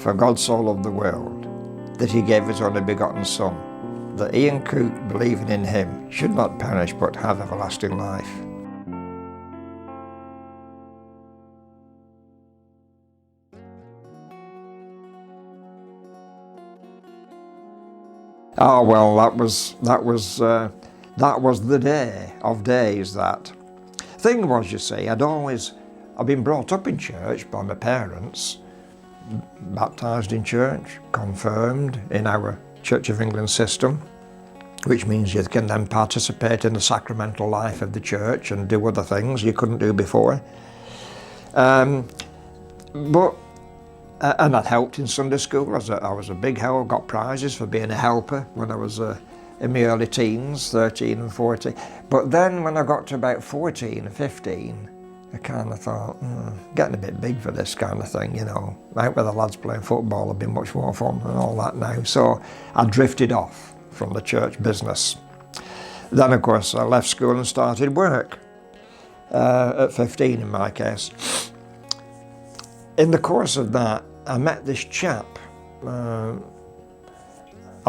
For God so loved the world, that he gave his only begotten Son, that Ian Cook, believing in him, should not perish but have everlasting life. Oh well, that was the day of days. That thing was, you see, I'd been brought up in church by my parents, baptised in church, confirmed in our Church of England system, which means you can then participate in the sacramental life of the church and do other things you couldn't do before. And I'd helped in Sunday school. I was a big help, got prizes for being a helper when I was in my early teens, 13 and 14. But then when I got to about 14 and 15, I kind of thought, getting a bit big for this kind of thing, you know. Out with the lads playing football would be much more fun and all that now. So I drifted off from the church business. Then, of course, I left school and started work, at 15 in my case. In the course of that, I met this chap. I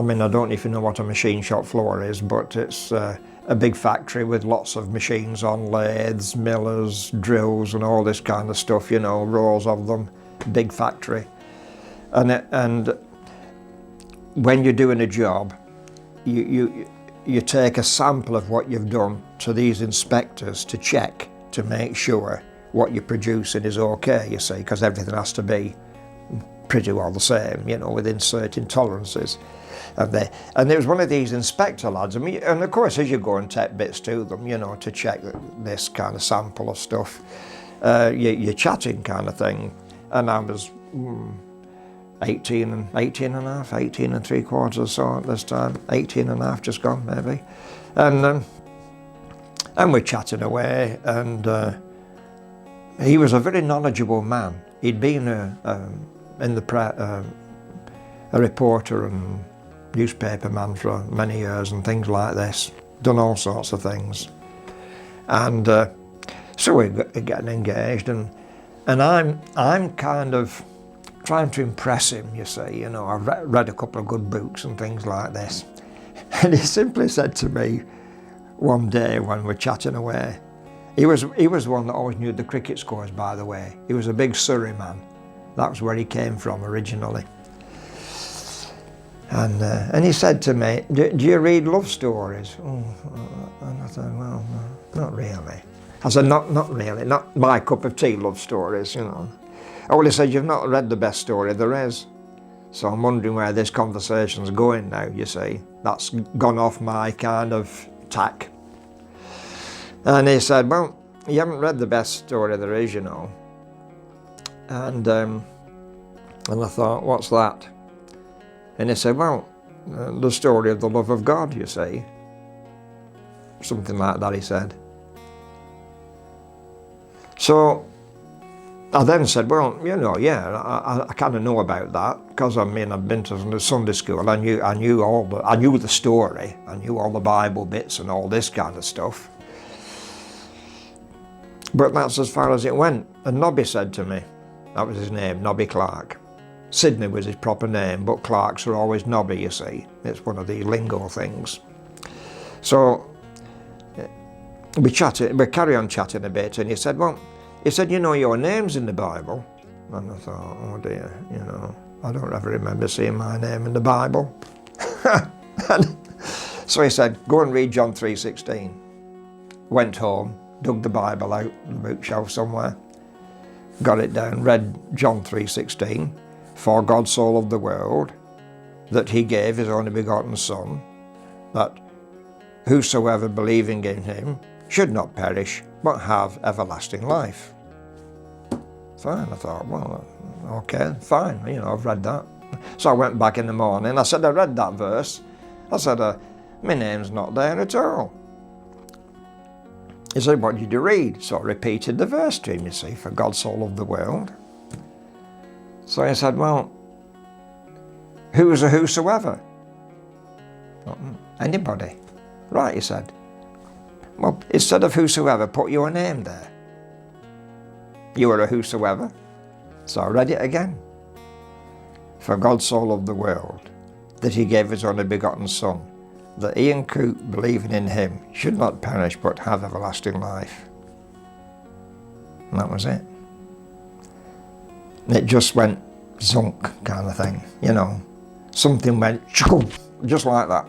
mean, I don't know if you know what a machine shop floor is, but it's a big factory with lots of machines on, lathes, millers, drills and all this kind of stuff, you know, rows of them, big factory. And when you're doing a job, you take a sample of what you've done to these inspectors to check, to make sure what you're producing is okay, you see, because everything has to be pretty well the same, you know, within certain tolerances. And there was one of these inspector lads, and of course as you go and take bits to them, you know, to check this kind of sample of stuff, you're chatting kind of thing. And I was 18 and a half, 18 and 3/4 or so at this time, 18 and a half just gone maybe. And we're chatting away, and he was a very knowledgeable man. He'd been a reporter and newspaper man for many years and things like this, done all sorts of things. And so we're getting engaged, and I'm kind of trying to impress him, you see, you know. I've read a couple of good books and things like this. And he simply said to me one day when we're chatting away, he was one that always knew the cricket scores, by the way. He was a big Surrey man. That was where he came from originally. And he said to me, do you read love stories? Oh, and I thought, well, no, not really. I said, not really, not my cup of tea, love stories, you know. Oh, well, he said, you've not read the best story there is. So I'm wondering where this conversation's going now, you see. That's gone off my kind of tack. And he said, well, you haven't read the best story there is, you know. And I thought, what's that? And he said, well, the story of the love of God, you see. Something like that, he said. So I then said, well, you know, yeah, I kind of know about that, because I mean, I've been to Sunday school. I knew the story. I knew all the Bible bits and all this kind of stuff. But that's as far as it went. And Nobby said to me, that was his name, Nobby Clark. Sidney was his proper name, but Clarks are always Nobby, you see. It's one of the lingo things. So we carry on chatting a bit, and he said, well, you know, your name's in the Bible. And I thought, oh dear, you know, I don't ever remember seeing my name in the Bible. So he said, go and read John 3:16. Went home, dug the Bible out in the bookshelf somewhere, got it down, read John 3:16. For God so loved the world, that he gave his only begotten Son, that whosoever believing in him should not perish, but have everlasting life. Fine, I thought, well, okay, fine, you know, I've read that. So I went back in the morning, I said, I read that verse. I said, my name's not there at all. He said, what did you read? So I repeated the verse to him, you see, for God so loved the world. So he said, well, who is a whosoever? Anybody. Right, he said. Well, instead of whosoever, put your name there. You are a whosoever. So I read it again. For God so loved the world, that he gave his only begotten Son, that Ian Coote, believing in him, should not perish but have everlasting life. And that was it. And it just went zunk kind of thing, you know. Something went chuckle, just like that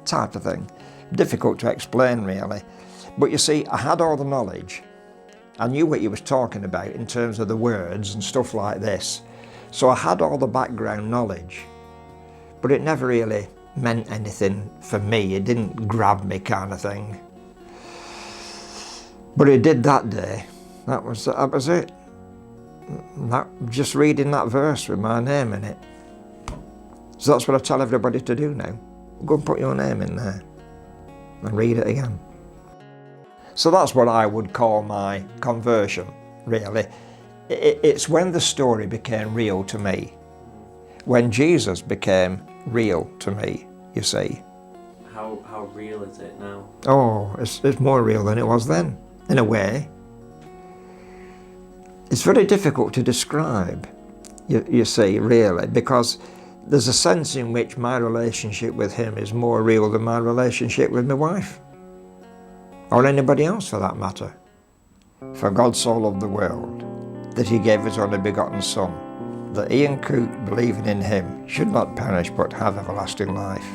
type of thing. Difficult to explain really. But you see, I had all the knowledge. I knew what he was talking about in terms of the words and stuff like this. So I had all the background knowledge. But it never really meant anything for me. It didn't grab me kind of thing. But it did that day. That was it. Just reading that verse with my name in it. So that's what I tell everybody to do now. Go and put your name in there and read it again. So that's what I would call my conversion, really. It's when the story became real to me. When Jesus became real to me, you see. How real is it now? Oh, it's more real than it was then, in a way. It's very difficult to describe, you see, really, because there's a sense in which my relationship with him is more real than my relationship with my wife, or anybody else for that matter. For God so loved the world, that he gave his only begotten Son, that Ian Coote, believing in him, should not perish but have everlasting life.